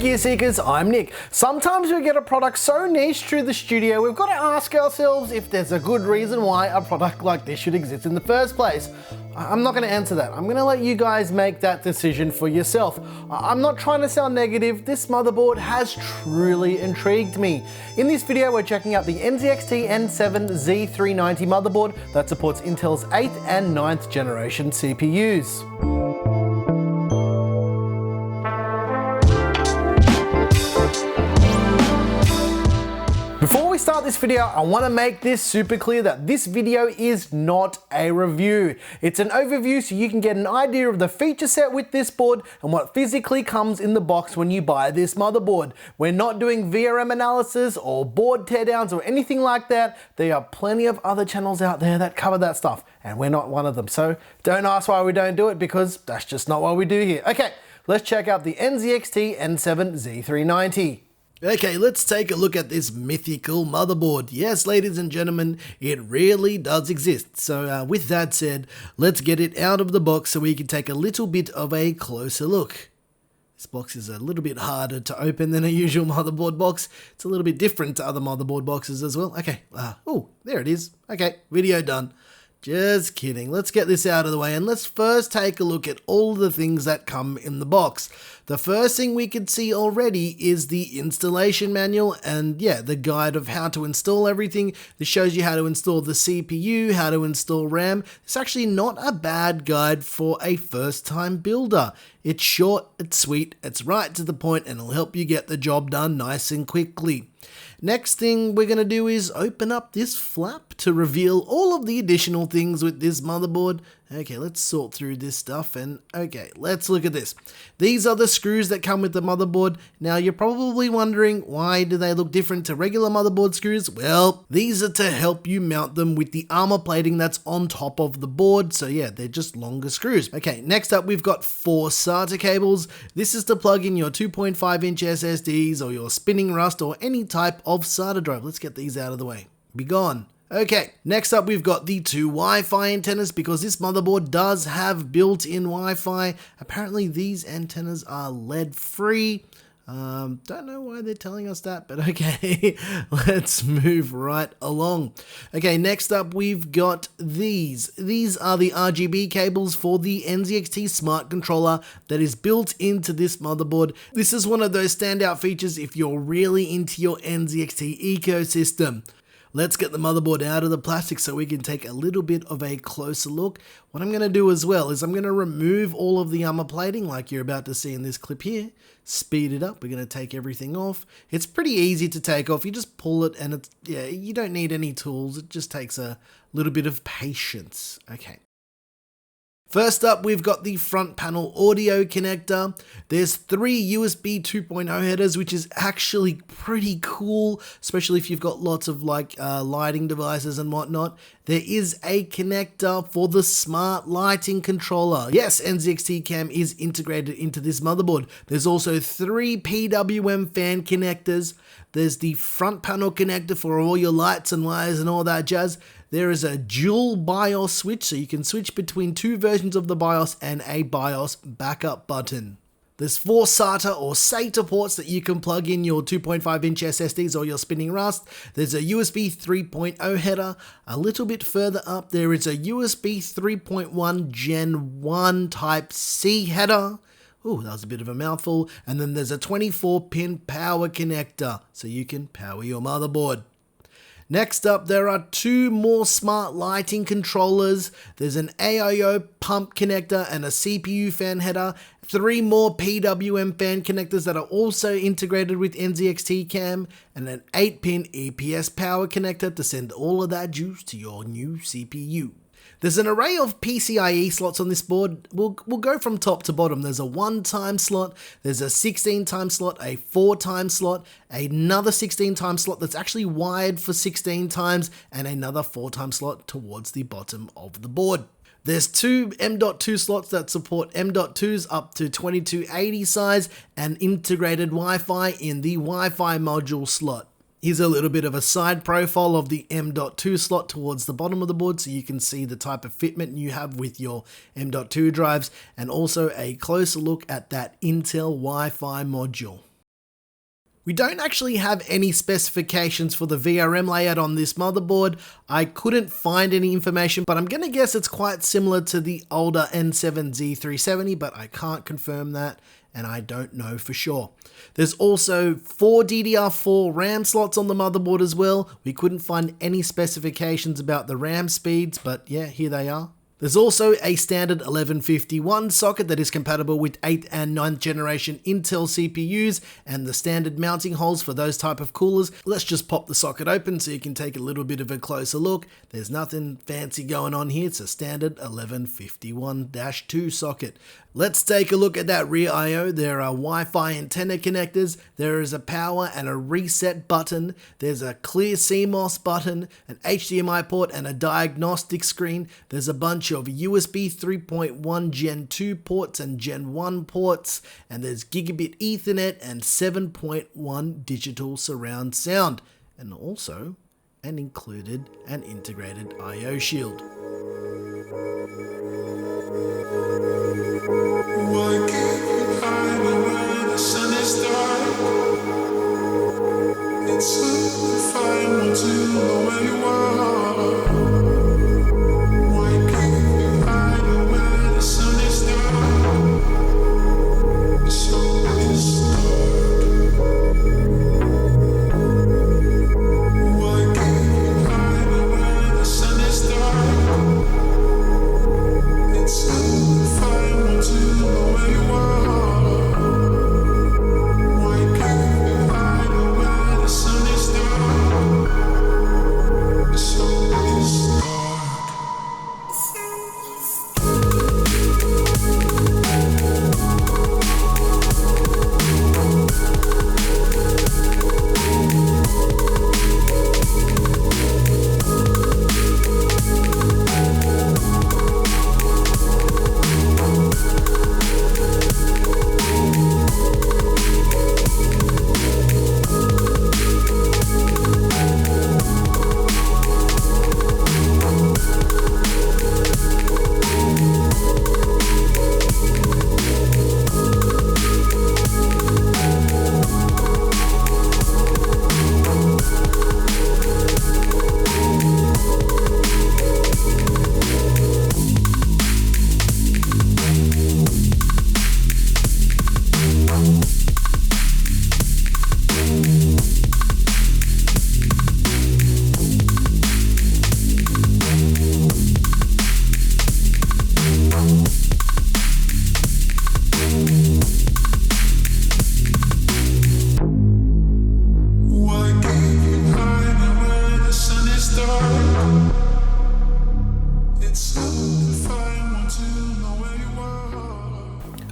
gear seekers, I'm Nick. Sometimes we get a product so niche through the studio, we've got to ask ourselves if there's a good reason why a product like this should exist in the first place. I'm not going to answer that. I'm going to let you guys make that decision for yourself. I'm not trying to sound negative. This motherboard has truly intrigued me. In this video, we're checking out the NZXT N7 Z390 motherboard that supports Intel's 8th and 9th generation CPUs. Before we start this video, I want to make this super clear that this video is not a review. It's an overview so you can get an idea of the feature set with this board and what physically comes in the box when you buy this motherboard. We're not doing VRM analysis or board teardowns or anything like that. There are plenty of other channels out there that cover that stuff, and we're not one of them. So don't ask why we don't do it, because that's just not what we do here. Okay, let's check out the NZXT N7 Z390. Okay, let's take a look at this mythical motherboard. Yes, ladies and gentlemen, it really does exist. So with that said, let's get it out of the box so we can take a little bit of a closer look. This box is a little bit harder to open than a usual motherboard box. It's a little bit different to other motherboard boxes as well. Okay, oh, there it is. Okay, video done. Just kidding. Let's get this out of the way and let's first take a look at all the things that come in the box. The first thing we can see already is the installation manual and the guide of how to install everything. This shows you how to install the CPU, how to install RAM. It's actually not a bad guide for a first-time builder. It's short, it's sweet, it's right to the point, and it'll help you get the job done nice and quickly. Next thing we're going to do is open up this flap to reveal all of the additional things with this motherboard. Okay, let's sort through this stuff and okay, let's look at this. These are the screws that come with the motherboard. Now you're probably wondering, why do they look different to regular motherboard screws? Well, these are to help you mount them with the armor plating that's on top of the board. So yeah, they're just longer screws. Okay, next up we've got 4 Sata cables. This is to plug in your 2.5-inch SSDs or your spinning rust or any type of SATA drive. Let's get these out of the way. Be gone. Okay, next up we've got the 2 Wi-Fi antennas, because this motherboard does have built-in Wi-Fi. Apparently these antennas are lead free. Don't know why they're telling us that, but okay, let's move right along. Okay, next up we've got these. These are the Rgb cables for the NZXT Smart Controller that is built into this motherboard. This is one of those standout features if you're really into your NZXT ecosystem. Let's get the motherboard out of the plastic so we can take a little bit of a closer look. What I'm going to do as well is I'm going to remove all of the armor plating like you're about to see in this clip here. Speed it up. We're going to take everything off. It's pretty easy to take off. You just pull it and you don't need any tools. It just takes a little bit of patience. Okay. First up, we've got the front panel audio connector. There's 3 USB 2.0 headers, which is actually pretty cool, especially if you've got lots of lighting devices and whatnot. There is a connector for the smart lighting controller. Yes, NZXT Cam is integrated into this motherboard. There's also 3 PWM fan connectors. There's the front panel connector for all your lights and wires and all that jazz. There is a dual BIOS switch, so you can switch between 2 versions of the BIOS and a BIOS backup button. There's 4 SATA or SATA ports that you can plug in your 2.5-inch SSDs or your spinning rust. There's a USB 3.0 header. A little bit further up, there is a USB 3.1 Gen 1 Type C header. Ooh, that was a bit of a mouthful. And then there's a 24-pin power connector, so you can power your motherboard. Next up, there are 2 more smart lighting controllers. There's an AIO pump connector and a CPU fan header. 3 more PWM fan connectors that are also integrated with NZXT Cam, and an 8-pin EPS power connector to send all of that juice to your new CPU. There's an array of PCIe slots on this board. We'll go from top to bottom. There's a 1-time slot, there's a 16-time slot, a 4-time slot, another 16-time slot that's actually wired for 16 times, and another 4-time slot towards the bottom of the board. There's 2 M.2 slots that support M.2s up to 2280 size and integrated Wi-Fi in the Wi-Fi module slot. Here's a little bit of a side profile of the M.2 slot towards the bottom of the board so you can see the type of fitment you have with your M.2 drives, and also a closer look at that Intel Wi-Fi module. We don't actually have any specifications for the VRM layout on this motherboard. I couldn't find any information, but I'm gonna guess it's quite similar to the older N7 Z390, but I can't confirm that, and I don't know for sure. There's also 4 DDR4 RAM slots on the motherboard as well. We couldn't find any specifications about the RAM speeds, but yeah, here they are. There's also a standard 1151 socket that is compatible with 8th and 9th generation Intel CPUs and the standard mounting holes for those type of coolers. Let's just pop the socket open so you can take a little bit of a closer look. There's nothing fancy going on here. It's a standard 1151-2 socket. Let's take a look at that rear I/O. There are Wi-Fi antenna connectors, there is a power and a reset button, there's a clear CMOS button, an HDMI port and a diagnostic screen. There's a bunch of USB 3.1 Gen 2 ports and Gen 1 ports, and there's gigabit Ethernet and 7.1 digital surround sound, and also an included and integrated I/O shield. Why can't you hide when the sun is dark? It's hard to find one to know where you are. Why can't you hide when the sun is dark? So it's dark. Why can't you hide when the sun is dark? It's hard to find one to know where you are. Why can't you hide when the sun is dark? So it's dark.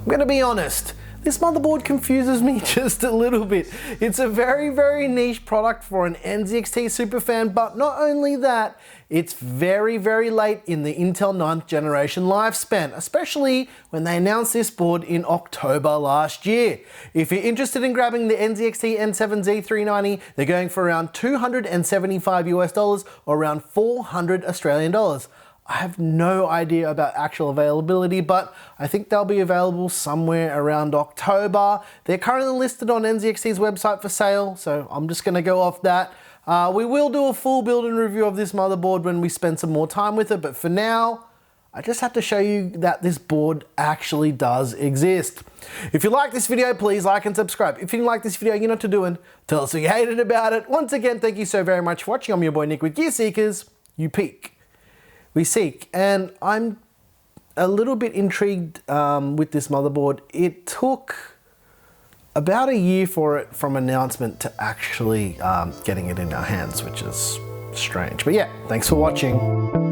I'm gonna be honest, this motherboard confuses me just a little bit. It's a very niche product for an NZXT superfan, but not only that, it's very late in the Intel 9th generation lifespan, especially when they announced this board in October last year. If you're interested in grabbing the NZXT N7 Z390, they're going for around $275 US or around 400 Australian dollars. I have no idea about actual availability, but I think they'll be available somewhere around October. They're currently listed on NZXT's website for sale, so I'm just gonna go off that. We will do a full build and review of this motherboard when we spend some more time with it, but for now, I just have to show you that this board actually does exist. If you like this video, please like and subscribe. If you didn't like this video, you know what to do, and tell us what you hated about it. Once again, thank you so very much for watching. I'm your boy Nick with Gear Seekers. You peek, we seek, and I'm a little bit intrigued with this motherboard. It took about a year for it from announcement to actually getting it in our hands, which is strange. But yeah, thanks for watching.